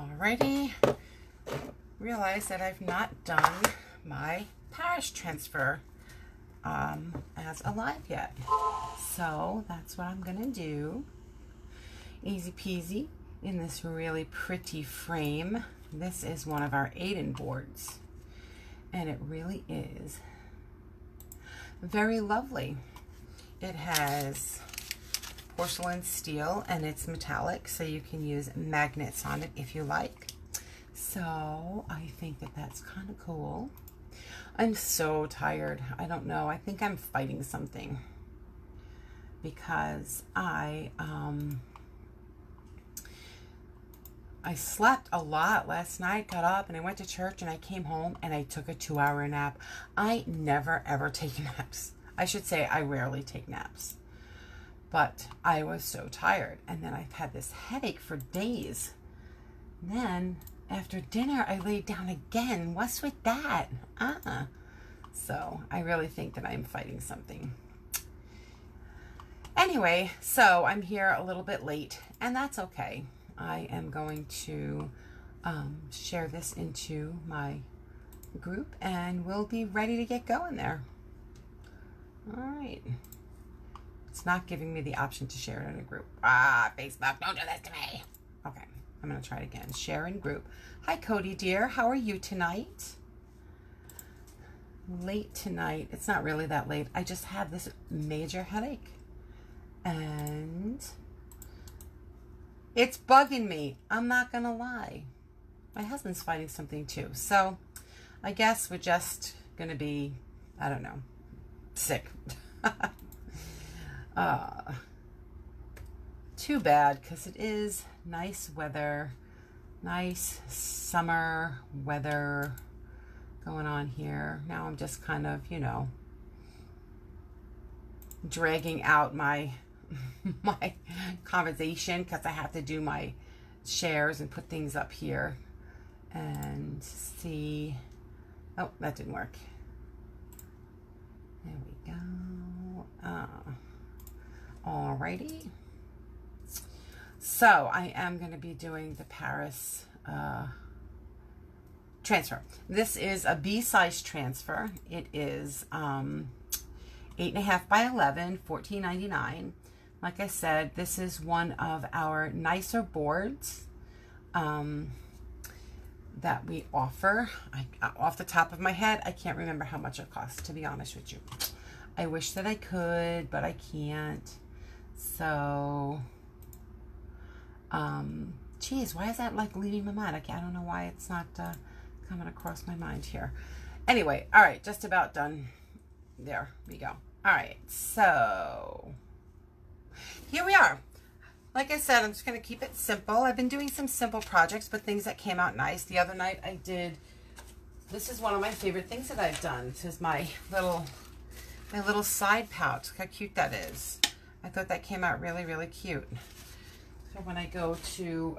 Alrighty, realize that I've not done my Paris transfer as a live yet. So that's what I'm gonna do. Easy peasy in this really pretty frame. This is one of our Aiden boards, and it really is very lovely. It has porcelain steel and it's metallic, so you can use magnets on it if you like. So I think that that's kind of cool. I'm so tired. I don't know. I think I'm fighting something because I slept a lot last night, got up and I went to church and I came home and I took a 2-hour nap. I never ever take naps. I should say I rarely take naps. But I was so tired, and then I've had this headache for days. And then after dinner, I laid down again. What's with that? So I really think that I'm fighting something. Anyway, so I'm here a little bit late, and that's okay. I am going to share this into my group, and we'll be ready to get going there. All right. It's not giving me the option to share it in a group. Facebook, don't do this to me. Okay, I'm going to try it again. Share in group. Hi, Cody, dear. How are you tonight? Late tonight. It's not really that late. I just have this major headache. And it's bugging me. I'm not going to lie. My husband's fighting something too. So I guess we're just going to be, I don't know, sick. Too bad, because it is nice weather, nice summer weather going on here. Now I'm just kind of, you know, dragging out my my conversation because I have to do my shares and put things up here and see. Oh, that didn't work. There we go. Alrighty. So I am going to be doing the Paris transfer. This is a B-size transfer. It is 8.5 by 11, $14.99. Like I said, this is one of our nicer boards that we offer. Off the top of my head, I can't remember how much it costs, to be honest with you. I wish that I could, but I can't. So, geez, why is that like leaving my mind? I don't know why it's not coming across my mind here. Anyway, all right, just about done. There we go. All right, so here we are. Like I said, I'm just going to keep it simple. I've been doing some simple projects, but things that came out nice. The other night I did, this is one of my favorite things that I've done. This is my little side pouch. Look how cute that is. I thought that came out really, really cute. So when I go to,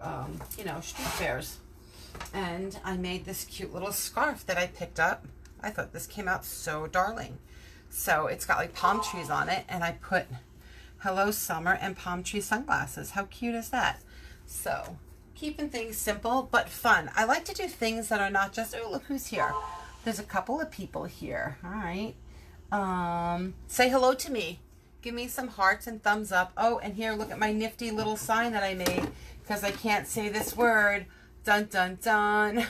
you know, street fairs, and I made this cute little scarf that I picked up. I thought this came out so darling. So it's got like palm trees on it, and I put Hello Summer and palm tree sunglasses. How cute is that? So keeping things simple but fun. I like to do things that are not just, oh, look who's here. There's a couple of people here. All right. Say hello to me. Give me some hearts and thumbs up. Oh, and here, look at my nifty little sign that I made because I can't say this word. Dun, dun, dun.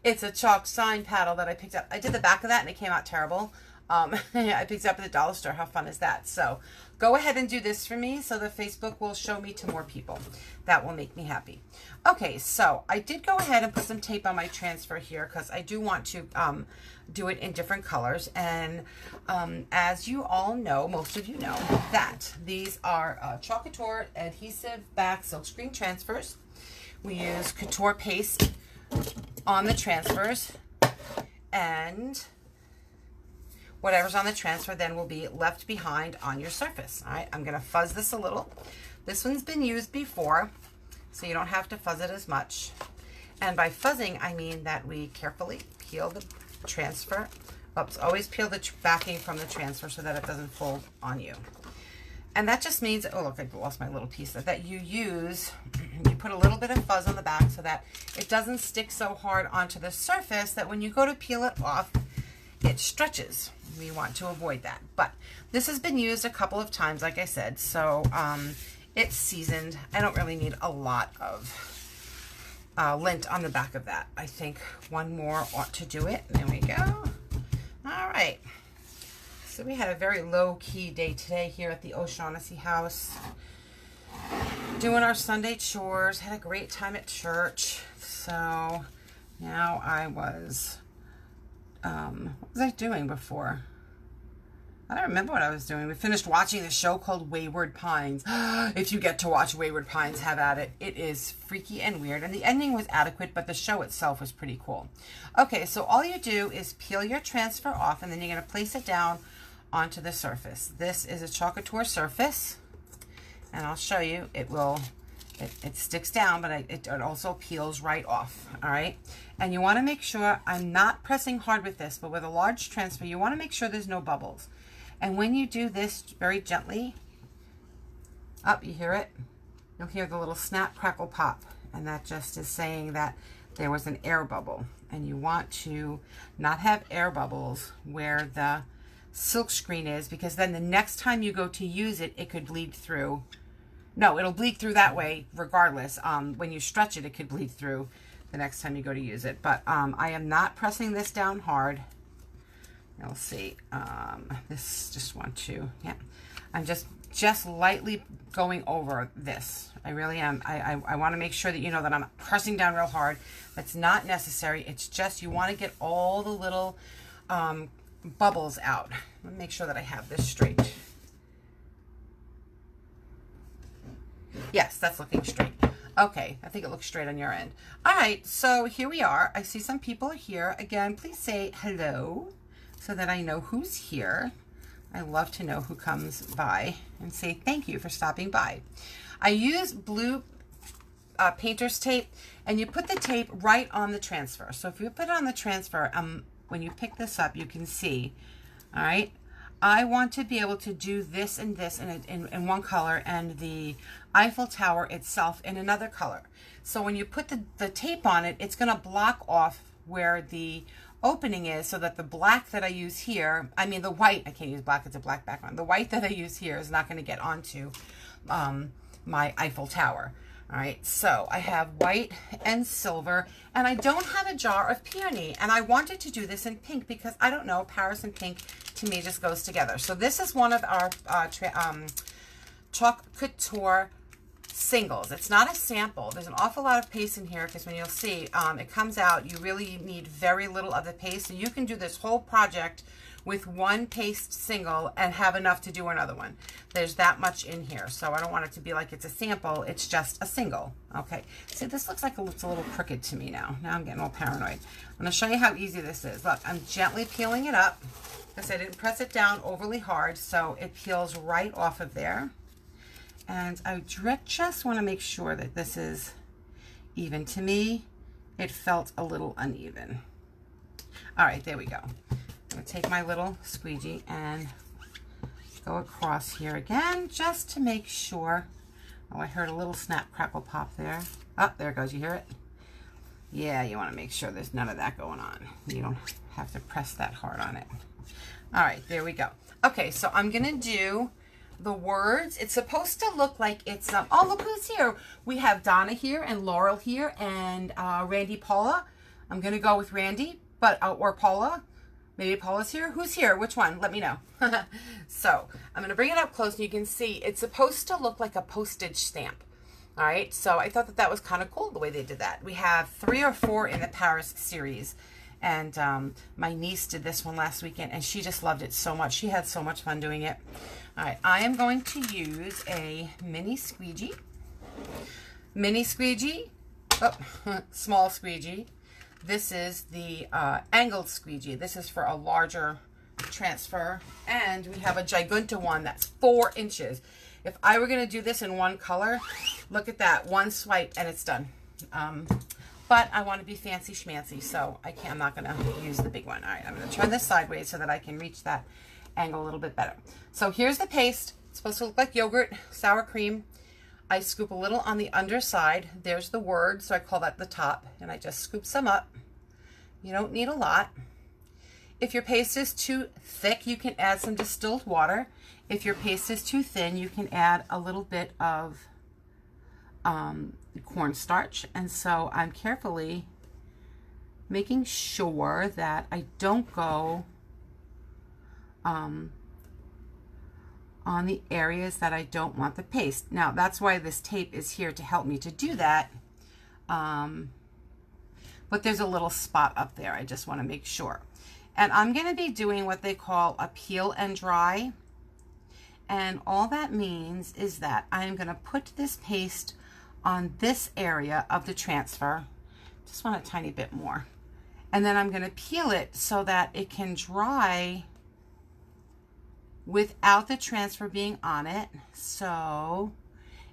It's a chalk sign paddle that I picked up. I did the back of that and it came out terrible. I picked it up at the dollar store. How fun is that? So go ahead and do this for me so that Facebook will show me to more people. That will make me happy. Okay, so I did go ahead and put some tape on my transfer here because I do want to do it in different colors. And as you all know, most of you know, that these are Chalk Couture adhesive back silkscreen transfers. We use couture paste on the transfers, and whatever's on the transfer then will be left behind on your surface. All right, I'm going to fuzz this a little. This one's been used before, so you don't have to fuzz it as much. And by fuzzing, I mean that we carefully peel the transfer. Oops, always peel the backing from the transfer so that it doesn't fold on you. And that just means, oh look, I lost my little piece, that you use, you put a little bit of fuzz on the back so that it doesn't stick so hard onto the surface that when you go to peel it off, it stretches. We want to avoid that. But this has been used a couple of times, like I said, so it's seasoned. I don't really need a lot of lint on the back of that. I think one more ought to do it. There we go. All right. So we had a very low-key day today here at the O'Shaughnessy house. Doing our Sunday chores. Had a great time at church. So now I was, what was I doing before? I don't remember what I was doing. We finished watching the show called Wayward Pines. If you get to watch Wayward Pines, have at it. It is freaky and weird. And the ending was adequate, but the show itself was pretty cool. Okay, so all you do is peel your transfer off, and then you're going to place it down onto the surface. This is a Chalk Couture surface, and I'll show you. It sticks down, but it also peels right off, all right? And you want to make sure, I'm not pressing hard with this, but with a large transfer, you want to make sure there's no bubbles. And when you do this very gently, up, you hear it? You'll hear the little snap, crackle, pop. And that just is saying that there was an air bubble. And you want to not have air bubbles where the silk screen is, because then the next time you go to use it, it could bleed through. No, it'll bleed through that way regardless. When you stretch it, it could bleed through the next time you go to use it. But I am not pressing this down hard. You'll see, this just want to, yeah, I'm just lightly going over this. I really am. I want to make sure that you know that I'm not pressing down real hard. That's not necessary. It's just you want to get all the little bubbles out. Let me make sure that I have this straight. Yes, that's looking straight. Okay, I think it looks straight on your end. All right, so here we are. I see some people are here. Again, please say hello, so that I know who's here. I love to know who comes by and say thank you for stopping by. I use blue painter's tape, and you put the tape right on the transfer. So if you put it on the transfer, when you pick this up, you can see, all right, I want to be able to do this and this in one color, and the Eiffel Tower itself in another color. So when you put the tape on it, it's going to block off where the opening is, so that the black that I use here, I mean the white, I can't use black, it's a black background. The white that I use here is not going to get onto my Eiffel Tower. All right, so I have white and silver, and I don't have a jar of peony, and I wanted to do this in pink because I don't know, Paris and pink to me just goes together. So this is one of our Chalk Couture singles. It's not a sample. There's an awful lot of paste in here because when you'll see, it comes out, you really need very little of the paste. So you can do this whole project with one paste single and have enough to do another one. There's that much in here. So I don't want it to be like it's a sample. It's just a single. Okay. See, this looks like it's a little crooked to me now. Now I'm getting all paranoid. I'm going to show you how easy this is. Look, I'm gently peeling it up because I didn't press it down overly hard. So it peels right off of there. And I just want to make sure that this is even. To me, it felt a little uneven. All right, there we go. I'm going to take my little squeegee and go across here again just to make sure. Oh, I heard a little snap, crackle, pop there. Oh, there it goes. You hear it? Yeah, you want to make sure there's none of that going on. You don't have to press that hard on it. All right, there we go. Okay, so I'm going to do the words. It's supposed to look like it's, oh, look who's here. We have Donna here and Laurel here and Randy, Paula. I'm going to go with Randy, but or Paula. Maybe Paula's here. Who's here? Which one? Let me know. So I'm going to bring it up close and you can see it's supposed to look like a postage stamp. All right. So I thought that was kind of cool the way they did that. We have 3 or 4 in the Paris series. And my niece did this one last weekend and she just loved it so much. She had so much fun doing it. All right. I am going to use a mini squeegee. Mini squeegee. Oh, small squeegee. This is the angled squeegee. This is for a larger transfer. And we have a Gigunta one that's 4 inches. If I were going to do this in one color, look at that. One swipe and it's done. But I want to be fancy schmancy, so I'm not going to use the big one. All right, I'm going to turn this sideways so that I can reach that angle a little bit better. So here's the paste. It's supposed to look like yogurt, sour cream. I scoop a little on the underside. There's the word, so I call that the top, and I just scoop some up. You don't need a lot. If your paste is too thick, you can add some distilled water. If your paste is too thin, you can add a little bit of cornstarch. And so I'm carefully making sure that I don't go on the areas that I don't want the paste. Now, that's why this tape is here to help me to do that. But there's a little spot up there. I just want to make sure. And I'm going to be doing what they call a peel and dry. And all that means is that I'm going to put this paste on this area of the transfer. Just want a tiny bit more. And then I'm going to peel it so that it can dry without the transfer being on it. So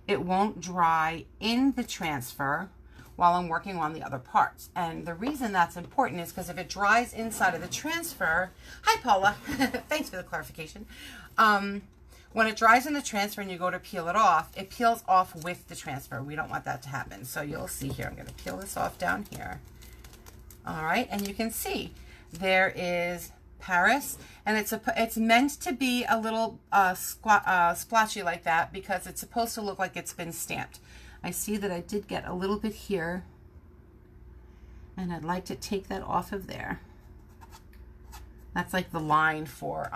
it won't dry in the transfer while I'm working on the other parts. And the reason that's important is because if it dries inside of the transfer, hi Paula, thanks for the clarification. When it dries in the transfer and you go to peel it peels off with the transfer. We don't want that to happen. So you'll see here, I'm gonna peel this off down here. All right, and you can see there is Paris, and it's meant to be a little splotchy like that because it's supposed to look like it's been stamped. I see that I did get a little bit here, and I'd like to take that off of there. That's like the line for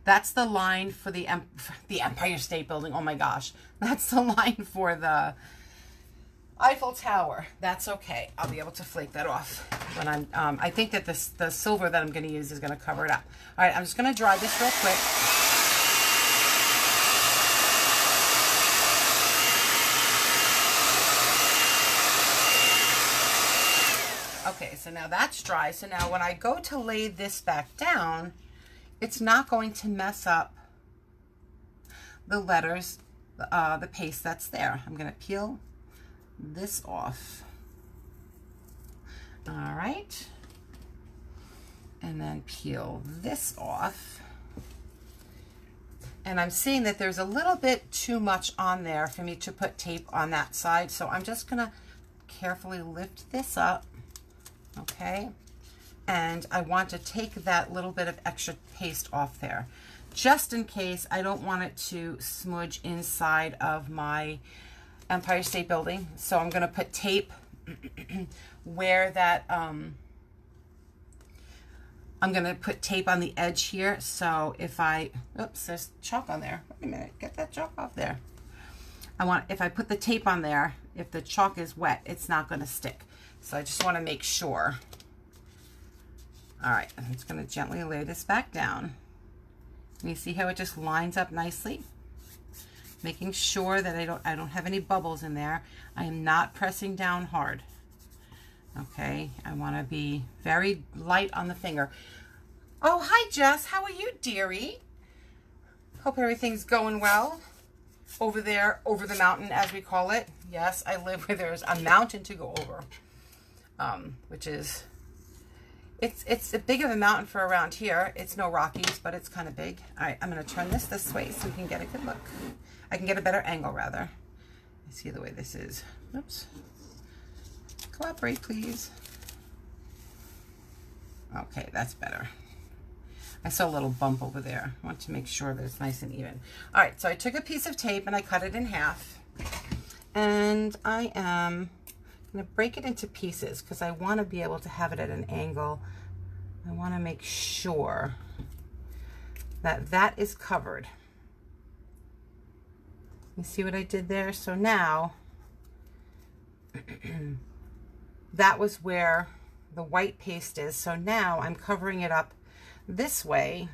that's the line for the Empire State Building. Oh my gosh, that's the line for the Eiffel Tower. That's okay. I'll be able to flake that off when I'm. I think that the silver that I'm going to use is going to cover it up. All right, I'm just going to dry this real quick. Okay, so now that's dry. So now when I go to lay this back down, it's not going to mess up the letters, the paste that's there. I'm going to peel this off. All right. And then peel this off. And I'm seeing that there's a little bit too much on there for me to put tape on that side. So I'm just going to carefully lift this up. Okay, and I want to take that little bit of extra paste off there, just in case I don't want it to smudge inside of my Empire State Building. So I'm going to put tape where that, I'm going to put tape on the edge here. So if I, oops, there's chalk on there. Wait a minute, get that chalk off there. If I put the tape on there, if the chalk is wet, it's not going to stick. So I just want to make sure. All right, I'm just going to gently lay this back down. And you see how it just lines up nicely? Making sure that I don't have any bubbles in there. I am not pressing down hard. Okay, I want to be very light on the finger. Oh, hi Jess, how are you, dearie? Hope everything's going well over there, over the mountain as we call it. Yes, I live where there's a mountain to go over. Which is, it's a big of a mountain for around here. It's no Rockies, but it's kind of big. All right, I'm going to turn this way so we can get a good look. I can get a better angle, rather. See the way this is. Oops. Cooperate, please. Okay, that's better. I saw a little bump over there. I want to make sure that it's nice and even. All right, so I took a piece of tape and I cut it in half. And I am going to break it into pieces because I want to be able to have it at an angle. I want to make sure that that is covered. You see what I did there? So now that was where the white paste is. So now I'm covering it up this way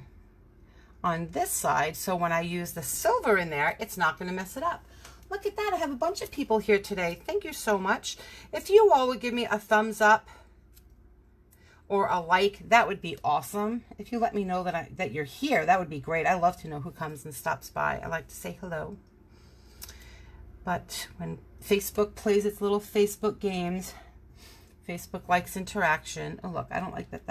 on this side. So when I use the silver in there, it's not going to mess it up. Look at that. I have a bunch of people here today. Thank you so much. If you all would give me a thumbs up or a like, that would be awesome. If you let me know that you're here, that would be great. I love to know who comes and stops by. I like to say hello. But when Facebook plays its little Facebook games, Facebook likes interaction. Oh, look, I don't like that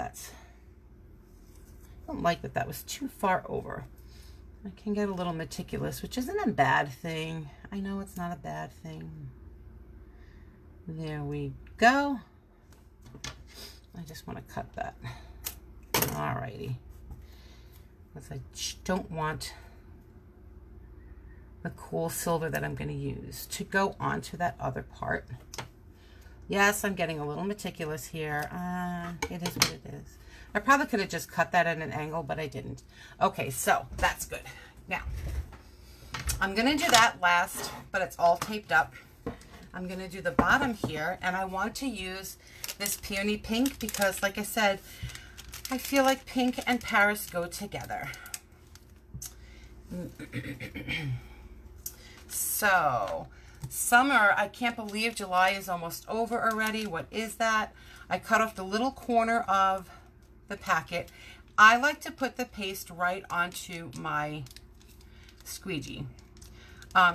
that was too far over. I can get a little meticulous, which isn't a bad thing. I know it's not a bad thing. There we go. I just want to cut that. Alrighty. Because I don't want the cool silver that I'm going to use to go onto that other part. Yes, I'm getting a little meticulous here. It is what it is. I probably could have just cut that at an angle, but I didn't. Okay, so that's good. Now, I'm going to do that last, but it's all taped up. I'm going to do the bottom here, and I want to use this peony pink because, like I said, I feel like pink and Paris go together. So, summer, I can't believe July is almost over already. What is that? I cut off the little corner of the packet. I like to put the paste right onto my squeegee.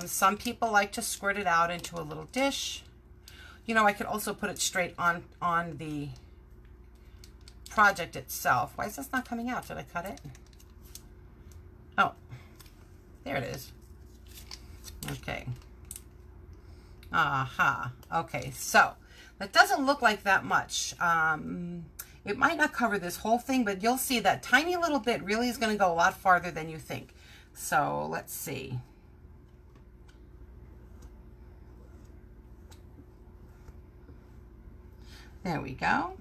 Some people like to squirt it out into a little dish. You know, I could also put it straight on the project itself. Why is this not coming out? Did I cut it? Oh, there it is. Okay. Aha. Okay, so that doesn't look like that much. It might not cover this whole thing, but you'll see that tiny little bit really is going to go a lot farther than you think. So let's see. There we go.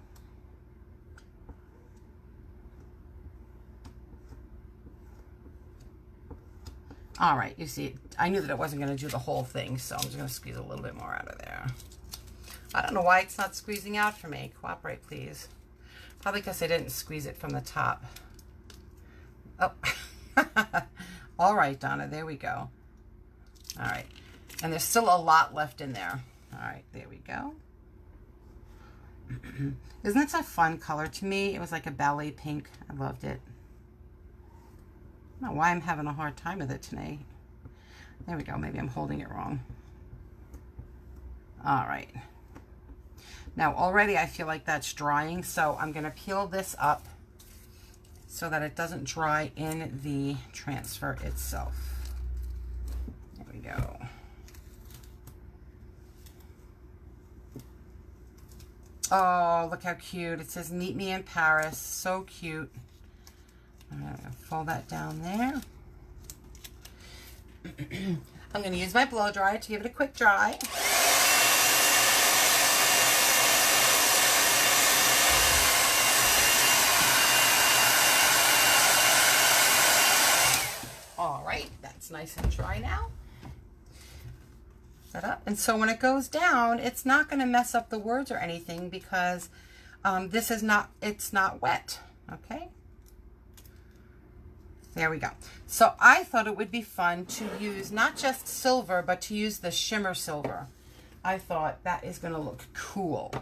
All right, you see, I knew that it wasn't going to do the whole thing, so I'm just going to squeeze a little bit more out of there. I don't know why it's not squeezing out for me. Cooperate, please. Probably because I didn't squeeze it from the top. Oh, all right, Donna, there we go. All right, and there's still a lot left in there. All right, there we go. Isn't that a fun color to me? It was like a ballet pink. I loved it. I don't know why I'm having a hard time with it today. There we go. Maybe I'm holding it wrong. All right. Now already I feel like that's drying, so I'm going to peel this up so that it doesn't dry in the transfer itself. There we go. Oh, look how cute. It says meet me in Paris. So cute. I'm going to fold that down there. I'm going to use my blow dryer to give it a quick dry. All right, that's nice and dry now. Set up. And so when it goes down, it's not going to mess up the words or anything because this is not, it's not wet. Okay. There we go. So I thought it would be fun to use not just silver, but to use the shimmer silver. I thought that is going to look cool.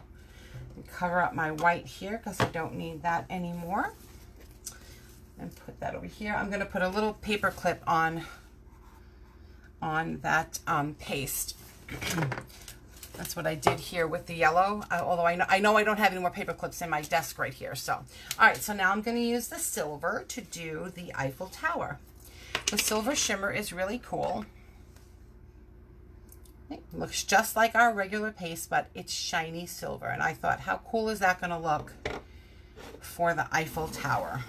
Cover up my white here because I don't need that anymore. And put that over here. I'm going to put a little paper clip on that paste. That's what I did here with the yellow, although I know I don't have any more paper clips in my desk right here. So, all right, so now I'm going to use the silver to do the Eiffel Tower. The silver shimmer is really cool. It looks just like our regular paste, but it's shiny silver. And I thought, how cool is that going to look for the Eiffel Tower?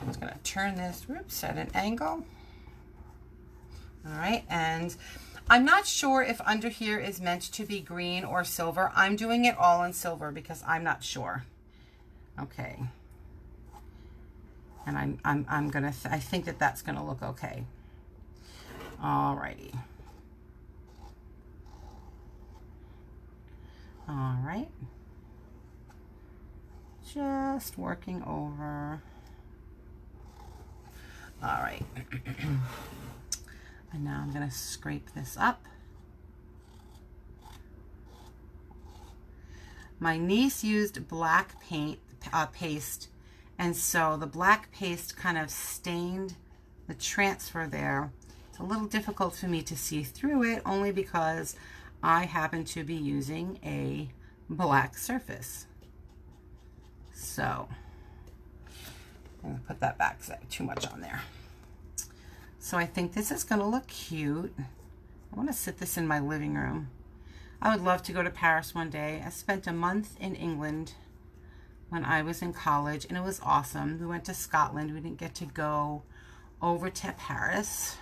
I'm just going to turn this, whoops, at an angle. All right, and I'm not sure if under here is meant to be green or silver. I'm doing it all in silver because I'm not sure. Okay. And I think that that's gonna look okay. Alrighty. All right. Just working over. All right. And now I'm going to scrape this up. My niece used black paste, and so the black paste kind of stained the transfer there. It's a little difficult for me to see through it, only because I happen to be using a black surface. So I'm going to put that back because I have too much on there. So I think this is going to look cute. I want to sit this in my living room. I would love to go to Paris one day. I spent a month in England when I was in college, and it was awesome. We went to Scotland. We didn't get to go over to Paris.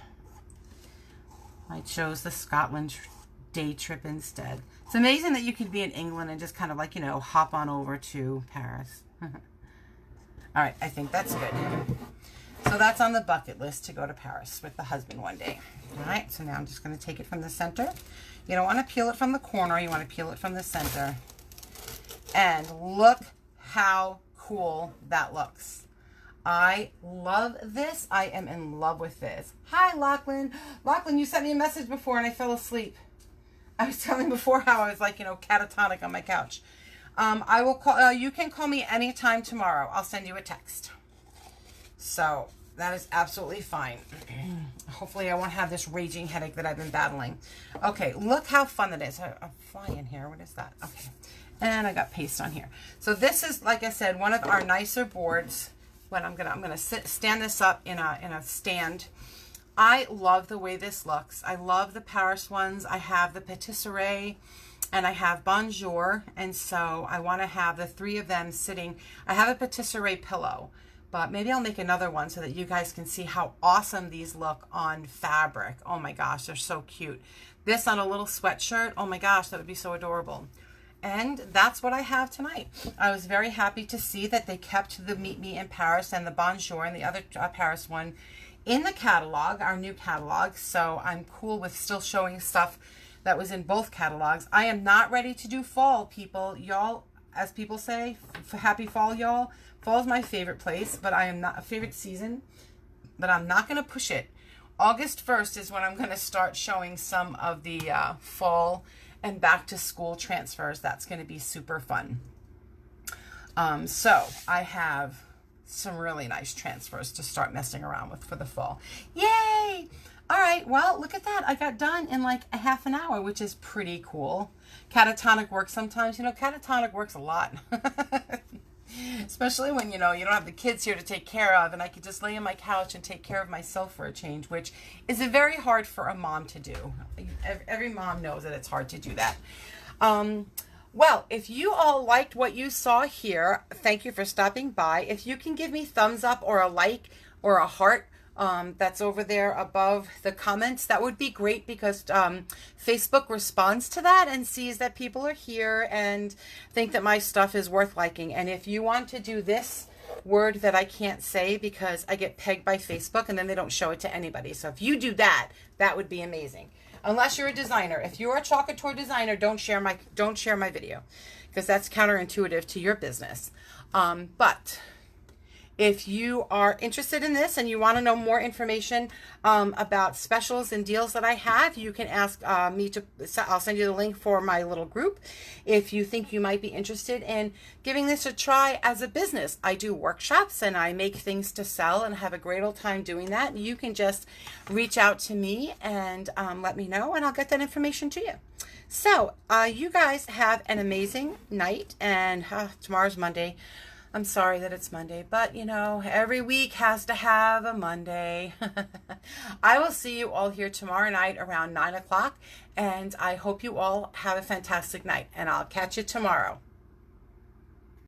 I chose the Scotland day trip instead. It's amazing that you could be in England and just kind of like, you know, hop on over to Paris. All right, I think that's good. So that's on the bucket list, to go to Paris with the husband one day. All right, so now I'm just going to take it from the center. You don't want to peel it from the corner. You want to peel it from the center. And look how cool that looks. I love this. I am in love with this. Hi, Lachlan. Lachlan, you sent me a message before and I fell asleep. I was telling before how I was like, you know, catatonic on my couch. I will call, you can call me anytime tomorrow. I'll send you a text. So that is absolutely fine. Hopefully I won't have this raging headache that I've been battling. Okay, look how fun that is. A fly in here. What is that? Okay. And I got paste on here. So this is, like I said, one of our nicer boards. When I'm gonna stand this up in a stand. I love the way this looks. I love the Paris ones. I have the patisserie and I have Bonjour, and so I want to have the three of them sitting. I have a patisserie pillow, but maybe I'll make another one so that you guys can see how awesome these look on fabric. Oh my gosh, they're so cute. This on a little sweatshirt, oh my gosh, that would be so adorable. And that's what I have tonight. I was very happy to see that they kept the Meet Me in Paris and the Bonjour and the other Paris one in the catalog, our new catalog. So I'm cool with still showing stuff that was in both catalogs. I am not ready to do fall, people. Y'all, as people say, happy fall, y'all. Fall is my favorite place, but I am not a favorite season, but I'm not going to push it. August 1st is when I'm going to start showing some of the fall and back to school transfers. That's going to be super fun. So I have some really nice transfers to start messing around with for the fall. Yay! All right, well, look at that. I got done in like a half an hour, which is pretty cool. Catatonic works sometimes. You know, catatonic works a lot. Especially when, you know, you don't have the kids here to take care of, and I could just lay on my couch and take care of myself for a change, which is very hard for a mom to do. Every mom knows that it's hard to do that. Well, if you all liked what you saw here, thank you for stopping by. If you can give me thumbs up or a like or a heart, that's over there above the comments, that would be great, because Facebook responds to that and sees that people are here and think that my stuff is worth liking. And if you want to do this word that I can't say because I get pegged by Facebook and then they don't show it to anybody. So if you do that, that would be amazing. Unless you're a designer. If you're a Chalk Couture designer, don't share my video, because that's counterintuitive to your business. But if you are interested in this and you want to know more information about specials and deals that I have, you can ask me to, I'll send you the link for my little group. If you think you might be interested in giving this a try as a business, I do workshops and I make things to sell and have a great old time doing that. You can just reach out to me and let me know, and I'll get that information to you. So you guys have an amazing night, and tomorrow's Monday. I'm sorry that it's Monday, but you know, every week has to have a Monday. I will see you all here tomorrow night around 9 o'clock, and I hope you all have a fantastic night, and I'll catch you tomorrow.